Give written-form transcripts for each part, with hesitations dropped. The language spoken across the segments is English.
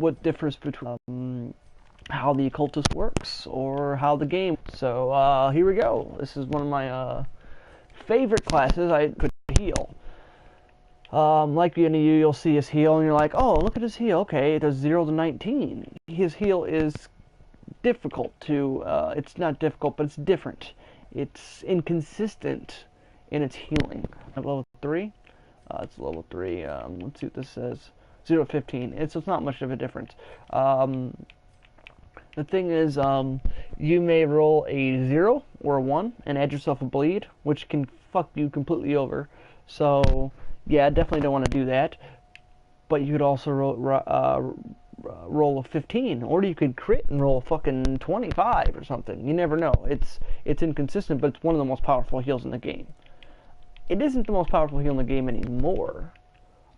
what differs between how the Occultist works or how the game. So here we go. This is one of my favorite classes. I could heal. Like any of you, you'll see his heal, and you're like, oh, look at his heal. Okay, it does 0 to 19. His heal is difficult to, it's not difficult, but it's different. It's inconsistent in its healing. Level 3? It's level 3. Let's see what this says. 0 to 15. It's not much of a difference. The thing is, you may roll a 0 or a 1 and add yourself a bleed, which can fuck you completely over. So, yeah, I definitely don't want to do that. But you could also roll a 15, or you could crit and roll a fucking 25 or something. You never know. It's inconsistent, but it's one of the most powerful heals in the game. It isn't the most powerful heal in the game anymore.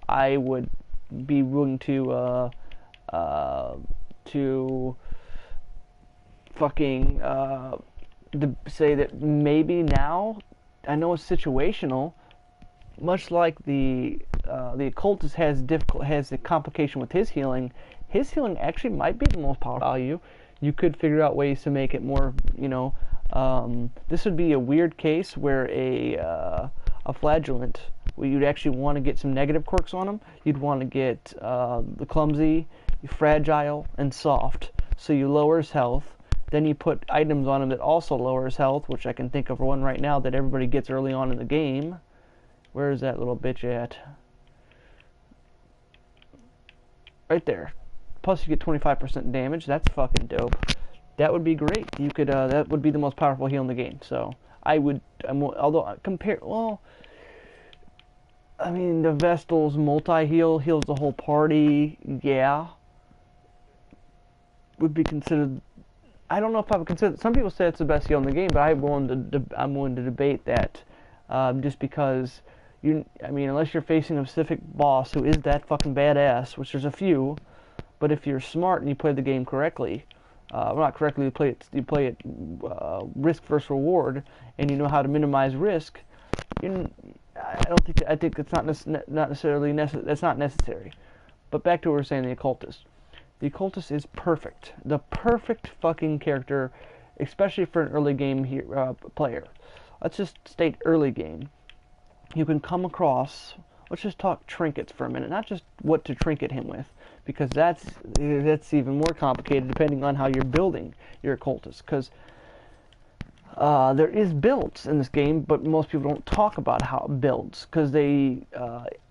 I would be willing to fucking say that maybe now. I know it's situational. Much like the Occultist has the complication with his healing actually might be the most powerful value. You could figure out ways to make it more, this would be a weird case where a flagellant, where you'd actually want to get some negative quirks on them. You'd want to get the clumsy, fragile, and soft. So you lower his health. Then you put items on him that also lower his health, which I can think of one right now that everybody gets early on in the game. Where is that little bitch at? Right there. Plus you get 25% damage. That's fucking dope. That would be great. You could that would be the most powerful heal in the game. So I would, although compare, well, I mean the Vestal's multi-heal heals the whole party. Yeah, would be considered. I don't know if I would consider. Some people say it's the best heal in the game, but I'm willing to debate that, just because unless you're facing a specific boss who is that fucking badass, which there's a few, but if you're smart and you play the game correctly, well, not correctly, you play it risk versus reward, and you know how to minimize risk. I think it's not necessarily that's not necessary. But back to what we were saying, the Occultist. The Occultist is perfect. The perfect fucking character, especially for an early game player. Let's just state early game. You can come across, let's just talk trinkets for a minute, not just what to trinket him with, because that's even more complicated depending on how you're building your Occultist, because there is builds in this game, but most people don't talk about how it builds, because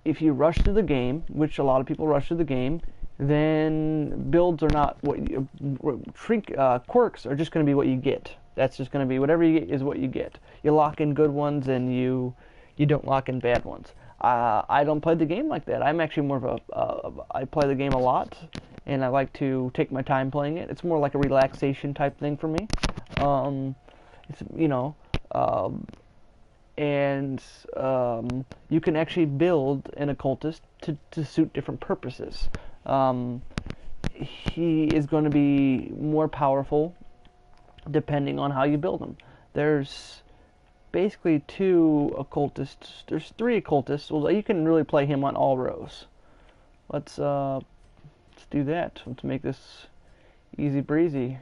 if you rush through the game, which a lot of people rush through the game, then builds are not what you quirks are just going to be what you get. That's just going to be whatever you get is what you get. You lock in good ones and you don't lock in bad ones. I don't play the game like that. I'm actually more of I play the game a lot, and I like to take my time playing it. It's more like a relaxation type thing for me. It's you can actually build an Occultist to suit different purposes. He is going to be more powerful depending on how you build him. There's basically 2 Occultists. There's 3 Occultists. Well, you can really play him on all rows. Let's do that. Let's make this easy breezy.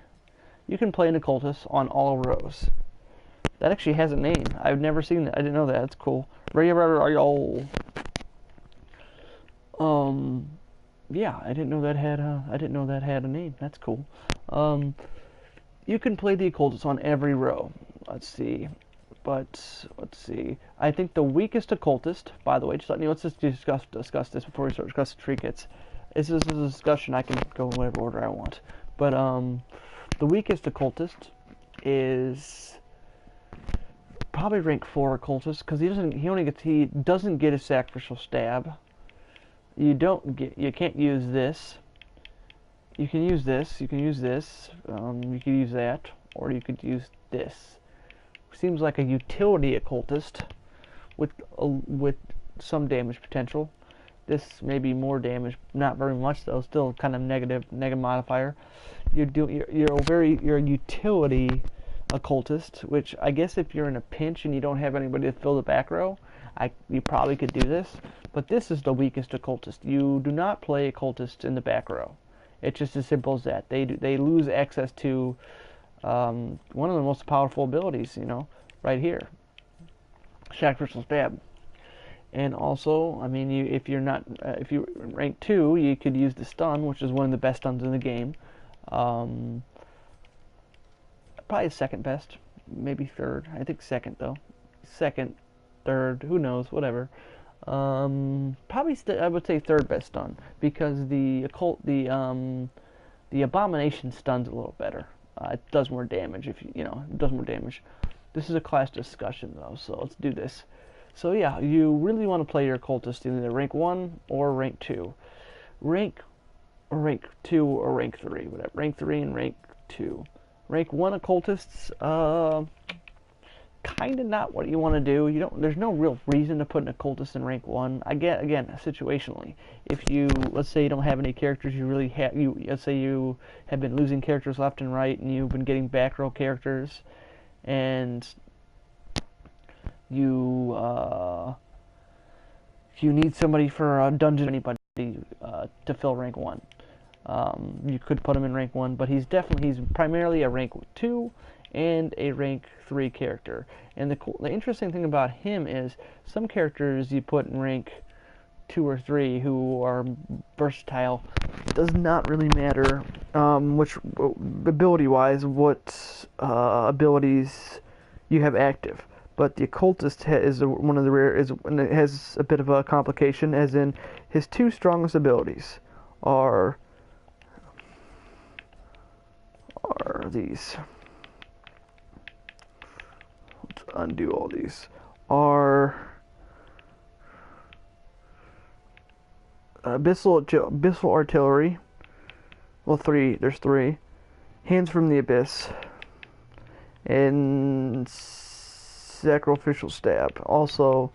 You can play an Occultist on all rows. That actually has a name. I've never seen that. I didn't know that. That's cool. Yeah, I didn't know that had a name. That's cool. You can play the Occultist on every row. Let's see. I think the weakest Occultist, by the way, just let me let's just discuss this before we start discussing trinkets. This is a discussion. I can go in whatever order I want. But the weakest Occultist is probably rank 4 Occultist, because he doesn't get a sacrificial stab. You can't use this. You can use this. You can use this. You could use that, or you could use this. Seems like a utility Occultist with some damage potential. This may be more damage, not very much though. Still kind of negative modifier. You're a utility Occultist, which I guess if you're in a pinch and you don't have anybody to fill the back row, you probably could do this. But this is the weakest Occultist. You do not play Occultist in the back row. It's just as simple as that. They lose access to one of the most powerful abilities, right here, Shock Crystal Stab. And also, I mean, if you rank 2, you could use the stun, which is one of the best stuns in the game. Probably second best, maybe third. I think second though. Second, third, who knows, whatever. Probably I would say third best stun because the abomination stun's a little better. It does more damage it does more damage. This is a class discussion though, so let's do this. So yeah, you really want to play your occultist in either rank 1 or rank 2. Rank 2 or rank 3, whatever. Rank 3 and rank 2. Rank 1 occultists, kind of not what you want to do. There's no real reason to put an occultist in rank 1. Again, situationally. If let's say you don't have any characters let's say you have been losing characters left and right and you've been getting back row characters and you need somebody for a dungeon, anybody to fill rank 1. You could put him in rank 1, but he's primarily a rank 2 and a rank 3 character. And the interesting thing about him is some characters you put in rank 2 or 3 who are versatile, does not really matter which ability-wise what abilities you have active. But the occultist is one of the rare has a bit of a complication, as in his 2 strongest abilities are these. Let's undo all these. Are abyssal artillery. Well, 3. There's 3. Hands from the abyss. And sacrificial stab. Also,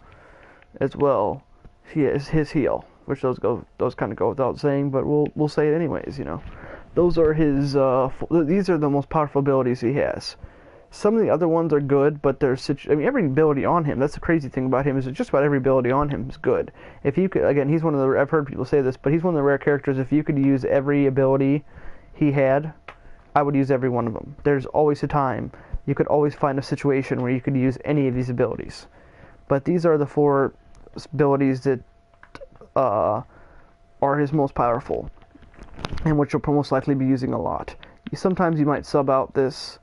as well, his heal, which those kind of go without saying, but we'll say it anyways. Those are his. These are the most powerful abilities he has. Some of the other ones are good, but every ability on him. That's the crazy thing about him, is that just about every ability on him is good. If you could, again, he's one of the. I've heard people say this, but he's one of the rare characters. If you could use every ability he had, I would use every one of them. There's always a time. You could always find a situation where you could use any of these abilities. But these are the 4 abilities that are his most powerful, and which you'll most likely be using a lot. Sometimes you might sub out this,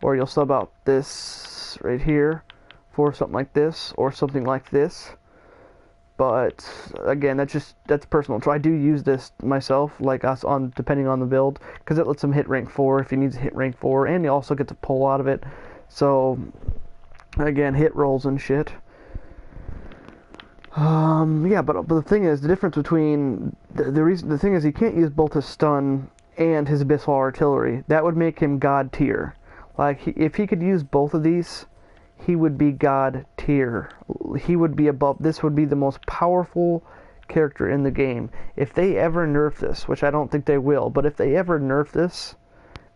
or you'll sub out this right here for something like this, or something like this. But again, that's personal. So I do use this myself, depending on the build, because it lets him hit rank 4 if he needs to hit rank 4, and he also gets a pull out of it. So again, hit rolls and shit. Yeah, but the thing is, the difference between the thing is he can't use both his stun and his abyssal artillery. That would make him god tier. If he could use both of these, he would be god tier. He would be above. This would be the most powerful character in the game. If they ever nerf this, which I don't think they will, but if they ever nerf this,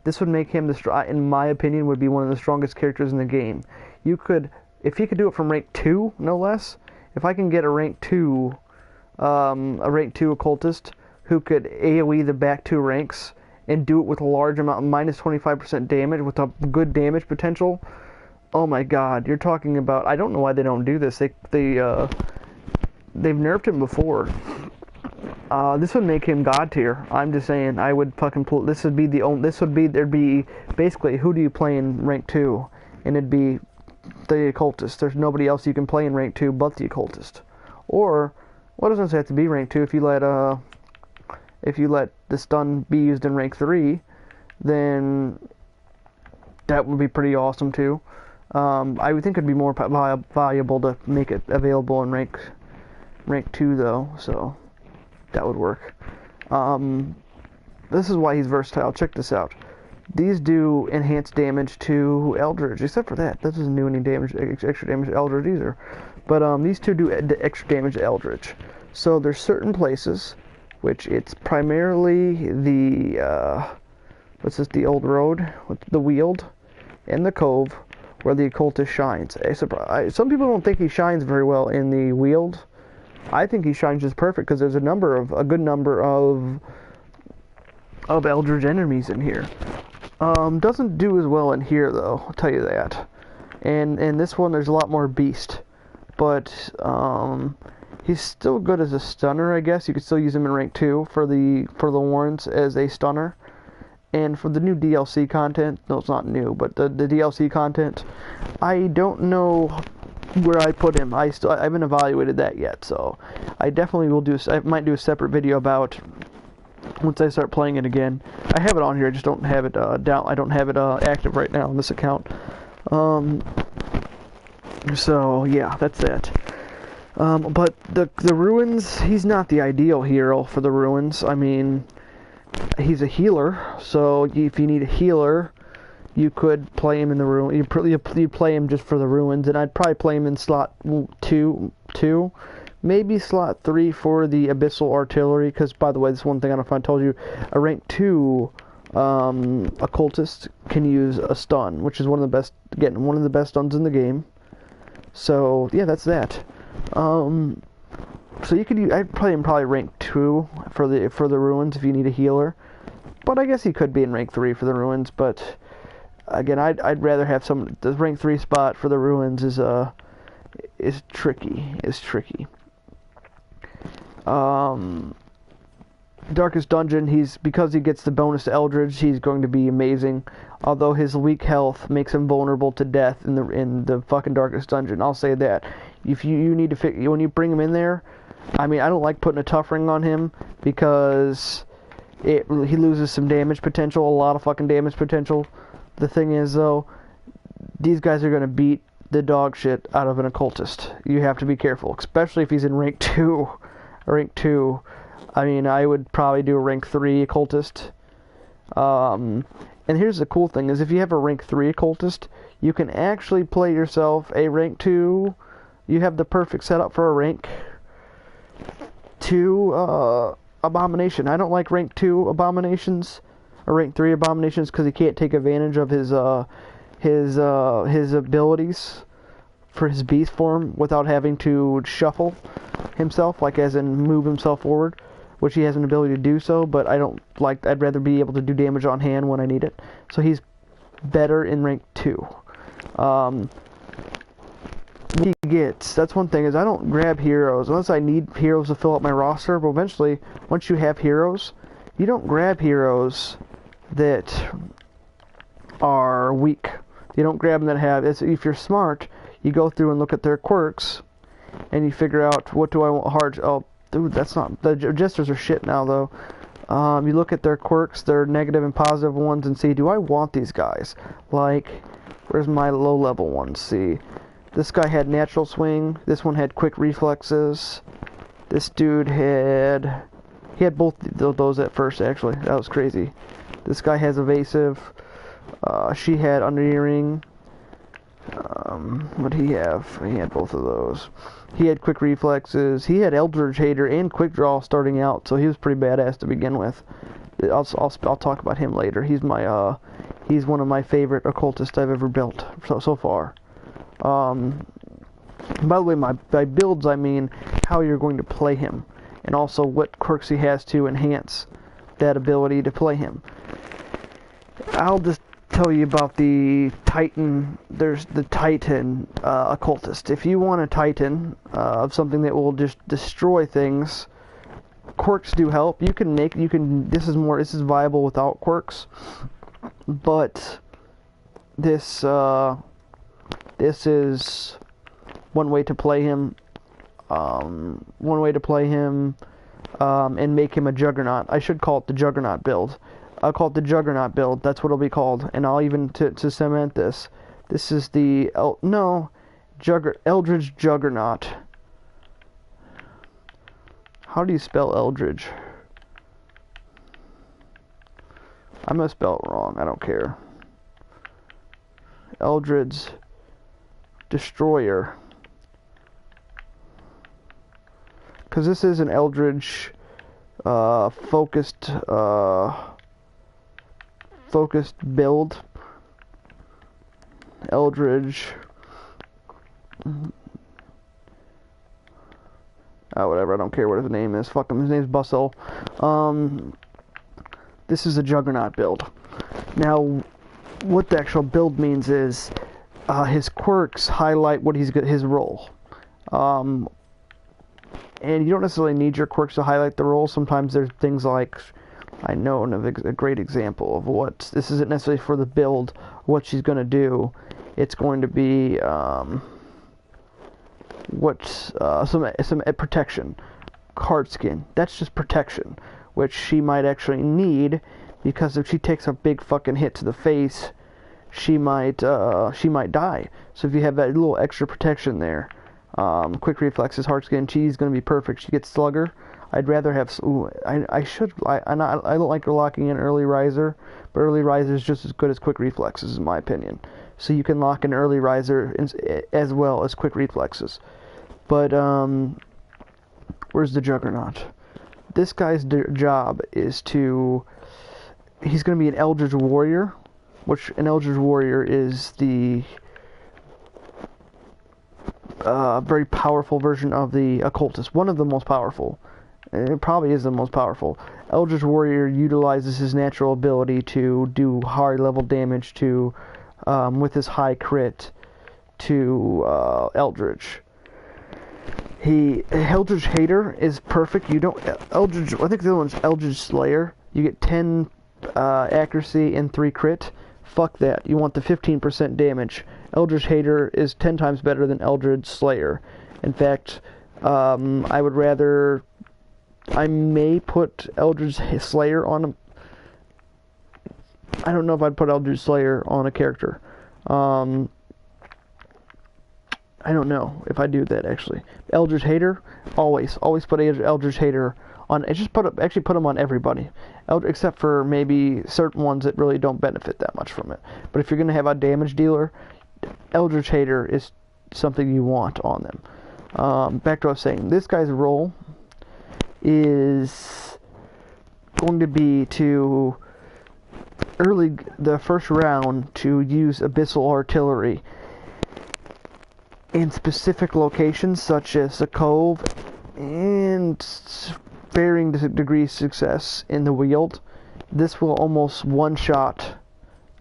this would make him in my opinion, would be one of the strongest characters in the game. If he could do it from rank 2, no less. If I can get a rank 2 occultist who could AoE the back 2 ranks and do it with a large amount, minus 25% damage with a good damage potential. Oh my god, you're talking about. I don't know why they don't do this. They've nerfed him before. This would make him god tier. I'm just saying. I would fucking pull. This would be there'd be basically, who do you play in rank 2, and it'd be the occultist. There's nobody else you can play in rank 2 but the occultist. Or, well, it doesn't have to be rank 2. If you let the stun be used in rank 3, then that would be pretty awesome too. I would think it'd be more valuable to make it available in rank 2 though, so that would work. This is why he's versatile. Check this out. These do enhanced damage to Eldritch, except for that doesn't do any damage, extra damage to Eldritch either. But these two do extra damage to Eldritch. So there's certain places, which it's primarily the the old road with the Weald and the Cove, where the occultist shines. Some people don't think he shines very well in the Weald. I think he shines just perfect because there's a good number of of Eldritch enemies in here. Doesn't do as well in here though, I'll tell you that. And in this one there's a lot more beast. But he's still good as a stunner, I guess. You could still use him in rank 2 for the warrants as a stunner. And for the new DLC content, no, it's not new, but the DLC content, I don't know where I put him. I haven't evaluated that yet, so I definitely will do. I might do a separate video about once I start playing it again. I have it on here, I just don't have it down. I don't have it active right now on this account. So yeah, that's that. But the ruins, he's not the ideal hero for the ruins. I mean, he's a healer, so if you need a healer, you could play him in the ruin. You play him just for the ruins, and I'd probably play him in slot 2, maybe slot 3 for the abyssal artillery. Because by the way, this is one thing I don't know if I told you, a rank 2 occultist can use a stun, which is one of the best stuns in the game. So yeah, that's that. So you could use, I'd play him probably rank 2 for the ruins if you need a healer, but I guess he could be in rank 3 for the ruins. But again, I'd rather have the rank 3 spot for the ruins is tricky. Darkest Dungeon, because he gets the bonus to Eldritch, he's going to be amazing. Although his weak health makes him vulnerable to death in the fucking Darkest Dungeon. I'll say that. If you need to when you bring him in there, I mean, I don't like putting a tough ring on him because he loses some damage potential, a lot of fucking damage potential. The thing is though, these guys are gonna beat the dog shit out of an occultist. You have to be careful, especially if he's in rank 2. Rank 2. I mean, I would probably do a rank 3 occultist. And here's the cool thing, is if you have a rank 3 occultist, you can actually play yourself a rank 2. You have the perfect setup for a rank 2 abomination. I don't like rank 2 abominations, or rank 3 abominations, because he can't take advantage of his abilities for his beast form without having to shuffle himself, like as in move himself forward, which he has an ability to do so, but I'd rather be able to do damage on hand when I need it. So he's better in rank 2. That's one thing, is I don't grab heroes unless I need heroes to fill up my roster, but eventually, once you have heroes, you don't grab heroes that are weak. You don't grab them that have, if you're smart, you go through and look at their quirks, and you figure out, what do I want oh, dude, that's not, the jesters are shit now, though. You look at their quirks, their negative and positive ones, and see, do I want these guys? Like, where's my low-level ones? See, this guy had natural swing, this one had quick reflexes, this dude he had both those at first, actually. That was crazy. This guy has evasive, she had under-earring. What did he have? He had both of those. He had quick reflexes. He had Eldritch Hater and quick draw starting out, so he was pretty badass to begin with. I'll talk about him later. He's one of my favorite occultists I've ever built so far. By the way, by builds I mean how you're going to play him, and also what quirks he has to enhance that ability to play him. I'll just tell you about the Titan. There's the Titan occultist. If you want a Titan of something that will just destroy things, quirks do help. This is viable without quirks, but this is one way to play him. And make him a Juggernaut. I should call it the Juggernaut build. I'll call it the Juggernaut build. That's what it'll be called. And I'll even to cement this. This is the Eldritch Juggernaut. How do you spell Eldritch? I'm gonna spell it wrong. I don't care. Eldritch Destroyer. Because this is an Eldritch focused build. Eldritch. Whatever, I don't care what his name is. Fuck him, his name's Bustle. this is a Juggernaut build. Now, what the actual build means is his quirks highlight what his role. And you don't necessarily need your quirks to highlight the role. Sometimes there's things like, I know of a great example of what, this isn't necessarily for the build, what she's going to do. It's going to be some protection. Hard skin. That's just protection, which she might actually need, because if she takes a big fucking hit to the face, she might die. So if you have that little extra protection there, quick reflexes, hard skin, she's going to be perfect. She gets slugger. I'd rather have. I don't like her locking in early riser, but early riser is just as good as quick reflexes in my opinion. So you can lock in early riser as well as quick reflexes. But where's the Juggernaut? This guy's job is to. He's going to be an Eldritch Warrior, which an Eldritch Warrior is the very powerful version of the Occultist. One of the most powerful. It probably is the most powerful. Eldritch Warrior utilizes his natural ability to do high level damage to, with his high crit, to Eldritch. Eldritch Hater is perfect. You don't Eldritch. I think the other one's Eldritch Slayer. You get 10 accuracy and 3 crit. Fuck that. You want the 15% damage. Eldritch Hater is 10 times better than Eldritch Slayer. In fact, I would rather. I may put Eldritch Slayer on a. I don't know if I'd put Eldritch Slayer on a character. I don't know if I do that actually. Eldritch Hater, always put Eldritch Hater on. Just put them on everybody, except for maybe certain ones that really don't benefit that much from it. But if you're gonna have a damage dealer, Eldritch Hater is something you want on them. Back to what I was saying. This guy's role is going to be to the first round to use abyssal artillery in specific locations such as the cove and varying degrees of success in the wield. This will almost one-shot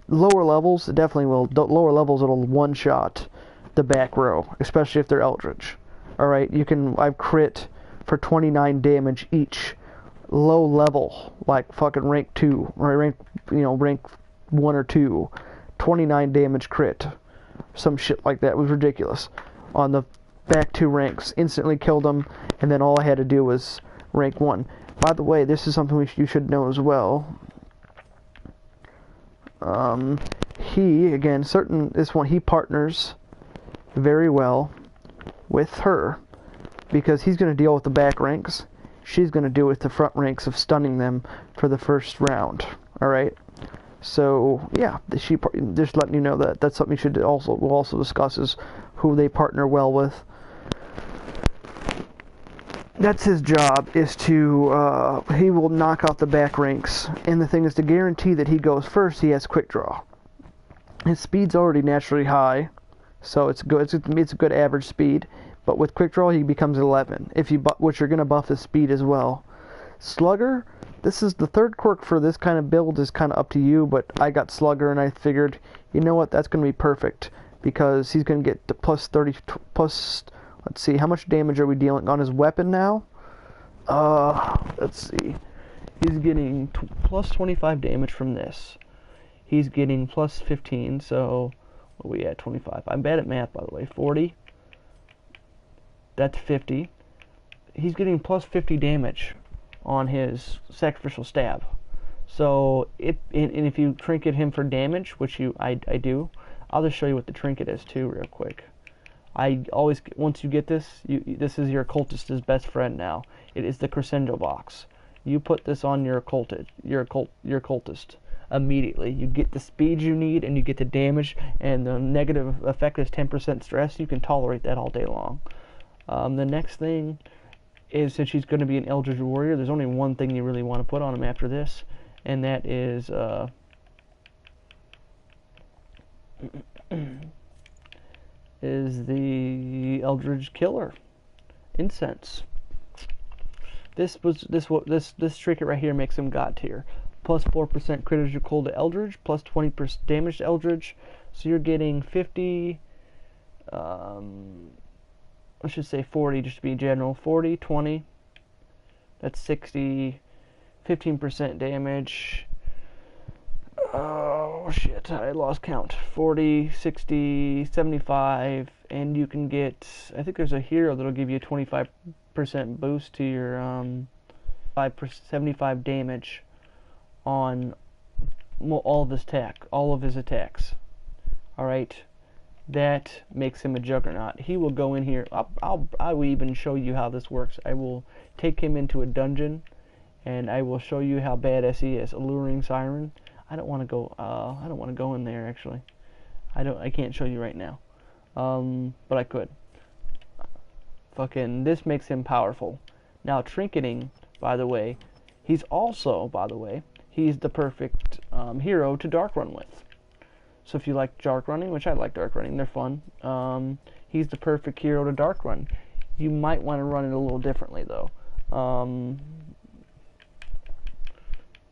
lower levels. It definitely will. Lower levels it'll one-shot the back row, especially if they're Eldritch. All right, I've crit for 29 damage each. Low level, like fucking rank 2, or rank 1 or 2, 29 damage crit. Some shit like that. It was ridiculous. On the back 2 ranks, instantly killed them, and then all I had to do was rank 1. By the way, this is something you should know as well. He partners very well with her, because he's going to deal with the back ranks. She's going to deal with the front ranks of stunning them for the first round. Alright? So, yeah, just letting you know that that's something we'll also discuss, is who they partner well with. That's his job, is to, he will knock out the back ranks. And the thing is, to guarantee that he goes first, he has quick draw. His speed's already naturally high, so it's good. It's a good average speed. But with quick draw, he becomes 11. Which you're going to buff his speed as well. Slugger, this is the third quirk for this kind of build, is kind of up to you. But I got Slugger, and I figured, you know what, that's going to be perfect, because he's going to get the plus 30 plus. Let's see, how much damage are we dealing on his weapon now? Let's see. He's getting plus 25 damage from this. He's getting plus 15. So what are we at? 25. I'm bad at math, by the way. 40. That's 50. He's getting plus 50 damage on his sacrificial stab. So if you trinket him for damage, which I do, I'll just show you what the trinket is too, real quick. Once you get this, this is your occultist's best friend now. It is the crescendo box. You put this on your occultist immediately. You get the speed you need, and you get the damage, and the negative effect is 10% stress. You can tolerate that all day long. The next thing is, since she's going to be an Eldritch Warrior, there's only one thing you really want to put on him after this, and that is the Eldritch Killer Incense. This trinket right here makes him God tier. plus 4% critical to Eldritch, plus 20% damage to Eldritch. So you're getting 50, I should say 40 just to be general. 40, 20, that's 60, 15% damage. Oh shit, I lost count. 40, 60, 75, and you can get, I think there's a hero that'll give you a 25% boost to your 75 damage on all of his attacks. Alright, that makes him a juggernaut. He will go in here, I will even show you how this works. I will take him into a dungeon, and I will show you how badass he is. Alluring Siren. I don't want to go in there actually. I can't show you right now. But I could. Fucking, this makes him powerful. Now, trinketing, by the way, he's the perfect hero to dark run with. So if you like dark running, which I like dark running, they're fun. He's the perfect hero to dark run. You might want to run it a little differently though.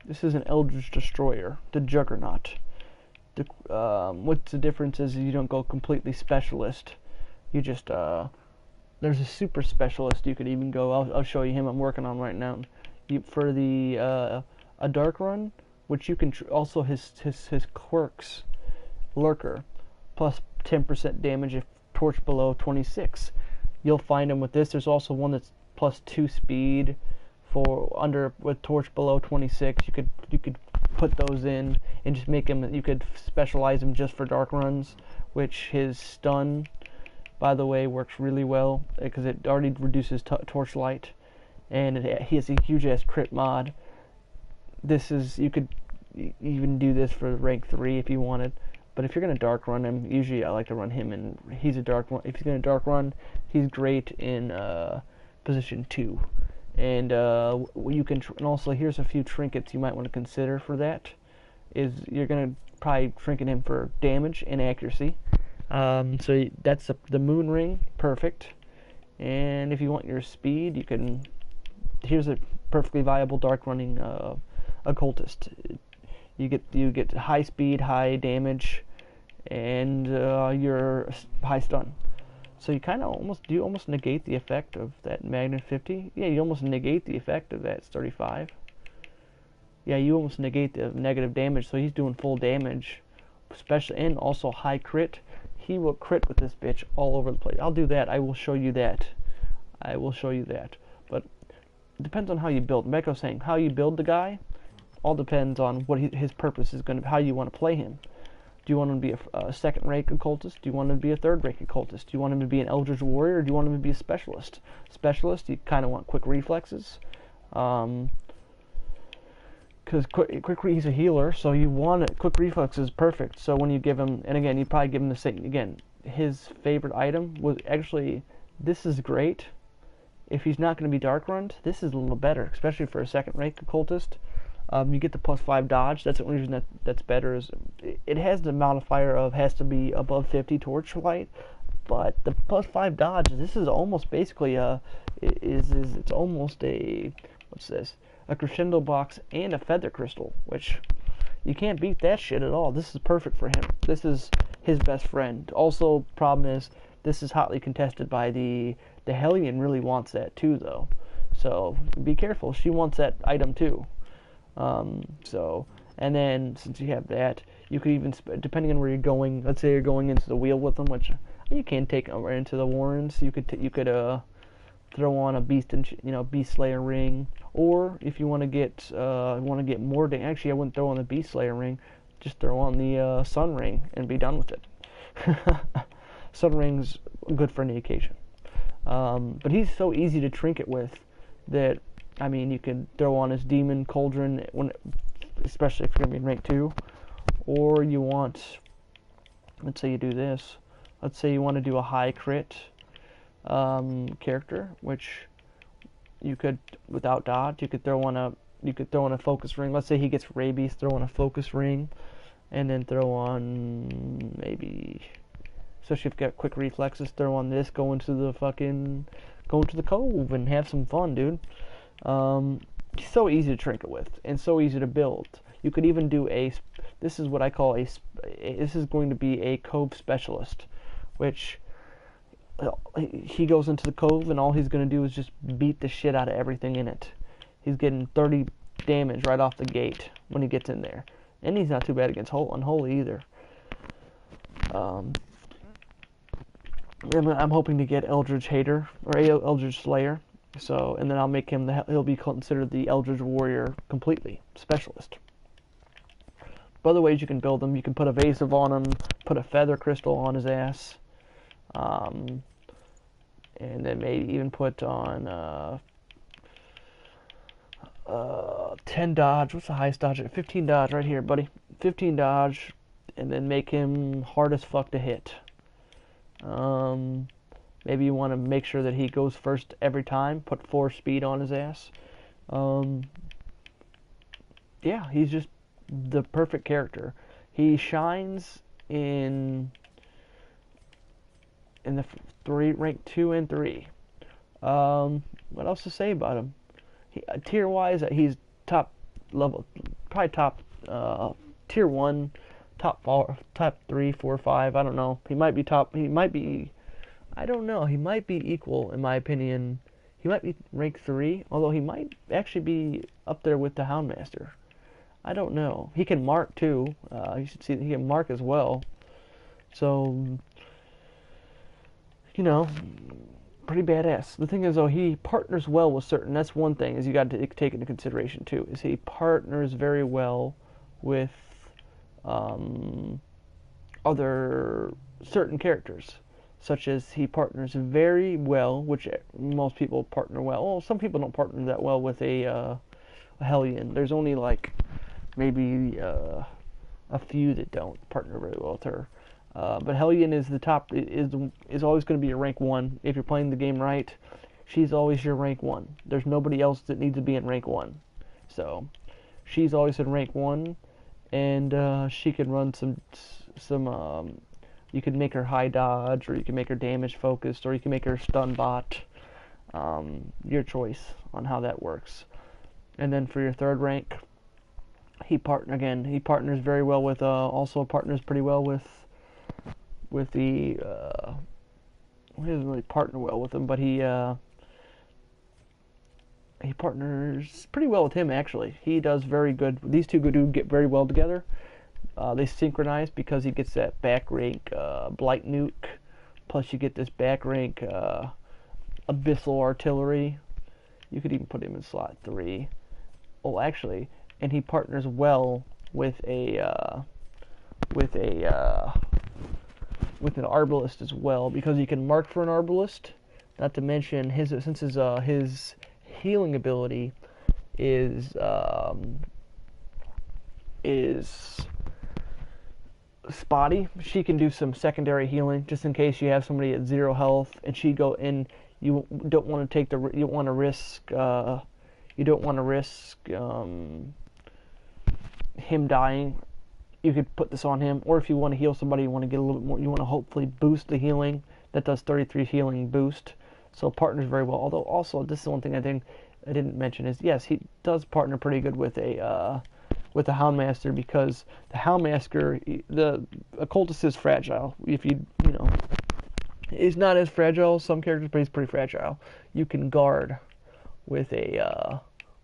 This is an Eldritch Destroyer, the Juggernaut. What's the difference is you don't go completely specialist. You just, there's a super specialist you could even go. I'll show you him I'm working on right now. For the, a dark run, which you can, also his quirks, Lurker, plus 10% damage if torch below 26. You'll find him with this. There's also one that's plus 2 speed. With torch below 26, you could put those in and just make him. You could specialize him just for dark runs, which his stun, by the way, works really well because it already reduces torchlight, and he has a huge ass crit mod. You could even do this for rank 3 if you wanted, but if you're gonna dark run him, usually I like to run him, and he's a dark run. If he's gonna dark run, he's great in position 2. And you can, and also here's a few trinkets you might want to consider for that. Is you're gonna probably trinket him for damage and accuracy. So that's the Moon Ring, perfect. And if you want your speed, you can. Here's a perfectly viable dark running occultist. You get high speed, high damage, and your high stun. So you kind of almost negate the effect of that Magnet 50. Yeah, you almost negate the effect of that 35. Yeah, you almost negate the negative damage. So he's doing full damage, especially, and also high crit. He will crit with this bitch all over the place. I'll do that. I will show you that. But it depends on how you build. Meko's saying how you build the guy all depends on what his purpose is going to, how you want to play him. Do you want him to be a second-rank occultist? Do you want him to be a third-rank occultist? Do you want him to be an Eldritch Warrior, or do you want him to be a specialist? Specialist, you kind of want quick reflexes. Because he's a healer, so you want it. Quick reflexes, perfect. So when you give him, and again, you probably give him the same, again, his favorite item was actually, this is great. If he's not going to be dark runned, this is a little better, especially for a second-rank occultist. You get the plus 5 dodge. That's the only reason that's better. Is it has the modifier of has to be above 50 torchlight, but the plus 5 dodge. This is almost basically it's almost a, what's this? A crescendo box and a feather crystal, which you can't beat that shit at all. This is perfect for him. This is his best friend. Also, problem is this is hotly contested by the Hellion. Really wants that too, though. So be careful. She wants that item too. And then since you have that, you could even, depending on where you're going, let's say you're going into the wheel with them, which you can't take them right into the Warrens. You could throw on a Beast Slayer ring, or if you want to get more damage. Actually, I wouldn't throw on the Beast Slayer ring. Just throw on the Sun ring and be done with it. Sun ring's good for any occasion. But he's so easy to trinket with that. I mean, you could throw on his Demon Cauldron, especially if you're going to be in rank 2. Or you want, let's say you do this. Let's say you want to do a high crit character, which you could, without dodge, you could throw on a focus ring. Let's say he gets rabies, throw on a focus ring, and then throw on maybe, especially if you've got quick reflexes, throw on this, go into the cove and have some fun, dude. So easy to trinket with, and so easy to build. You could even do this is what I call this is going to be a cove specialist, which he goes into the cove and all he's going to do is just beat the shit out of everything in it. He's getting 30 damage right off the gate when he gets in there. And he's not too bad against Unholy either. I'm hoping to get Eldritch Hater, or Eldritch Slayer. So, and then I'll make him, he'll be considered the Eldritch Warrior completely, specialist. But other ways you can build him, you can put Evasive on him, put a Feather Crystal on his ass. And then maybe even put on 10 dodge. What's the highest dodge? 15 dodge right here, buddy. 15 dodge, and then make him hard as fuck to hit. Maybe you want to make sure that he goes first every time. Put 4 speed on his ass. Yeah, he's just the perfect character. He shines in the rank 2 and 3. What else to say about him? Tier wise, he's top level, probably top tier 1, top 4, top 3, 4, 5. I don't know. He might be top. He might be. I don't know. He might be equal, in my opinion. He might be rank 3, although he might actually be up there with the Houndmaster. I don't know. He can mark too. You should see that he can mark as well. So, you know, pretty badass. The thing is, though, he partners well with certain. That's one thing is you got to take into consideration too. Is he partners very well with other certain characters, such as he partners very well, which most people partner well. Well, some people don't partner that well with a Hellion. There's only like maybe a few that don't partner very well with her. But Hellion is the top, is always going to be your rank 1. If you're playing the game right, she's always your rank 1. There's nobody else that needs to be in rank 1. So, she's always in rank 1, and she can run some you can make her high dodge, or you can make her damage focused, or you can make her stun bot. Your choice on how that works. And then for your 3rd rank, he partners very well with, also partners pretty well with the, he doesn't really partner well with him, but he partners pretty well with him, actually. He does very good. These two do get very well together. They synchronize because he gets that back rank Blight Nuke, plus you get this back rank Abyssal Artillery. You could even put him in slot 3. Oh, actually, and he partners well with an Arbalist as well, because he can mark for an Arbalist. Not to mention his healing ability is spotty. She can do some secondary healing just in case you have somebody at 0 health, and you don't want to take the, you don't want to risk him dying. You could put this on him, or if you want to heal somebody, you want to get a little bit more, you want to hopefully boost the healing. That does 33 healing boost, so partners very well. Although also, this is one thing I think I didn't mention is, yes, he does partner pretty good with the Houndmaster, because the Houndmaster, the Occultist is fragile. If you know, he's not as fragile as some characters, but he's pretty fragile. You can guard with the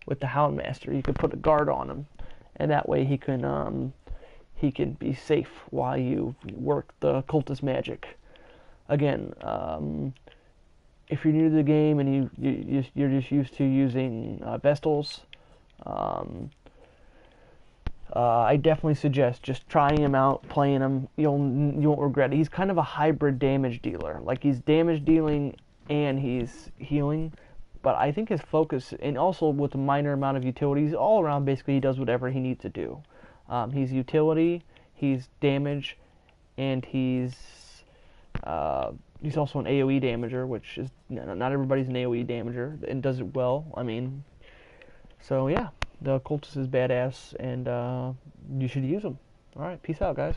Houndmaster. You can put a guard on him, and that way he can be safe while you work the Occultist magic. Again, if you're new to the game and you're just used to using Vestals, I definitely suggest just trying him out, playing him. You won't regret it. He's kind of a hybrid damage dealer. Like, he's damage dealing and he's healing. But I think his focus, and also with a minor amount of utilities, all around basically he does whatever he needs to do. He's utility, he's damage, and he's also an AoE damager, which is, not everybody's an AoE damager and does it well. I mean, so yeah, the Occultist is badass, and you should use him. Alright, peace out, guys.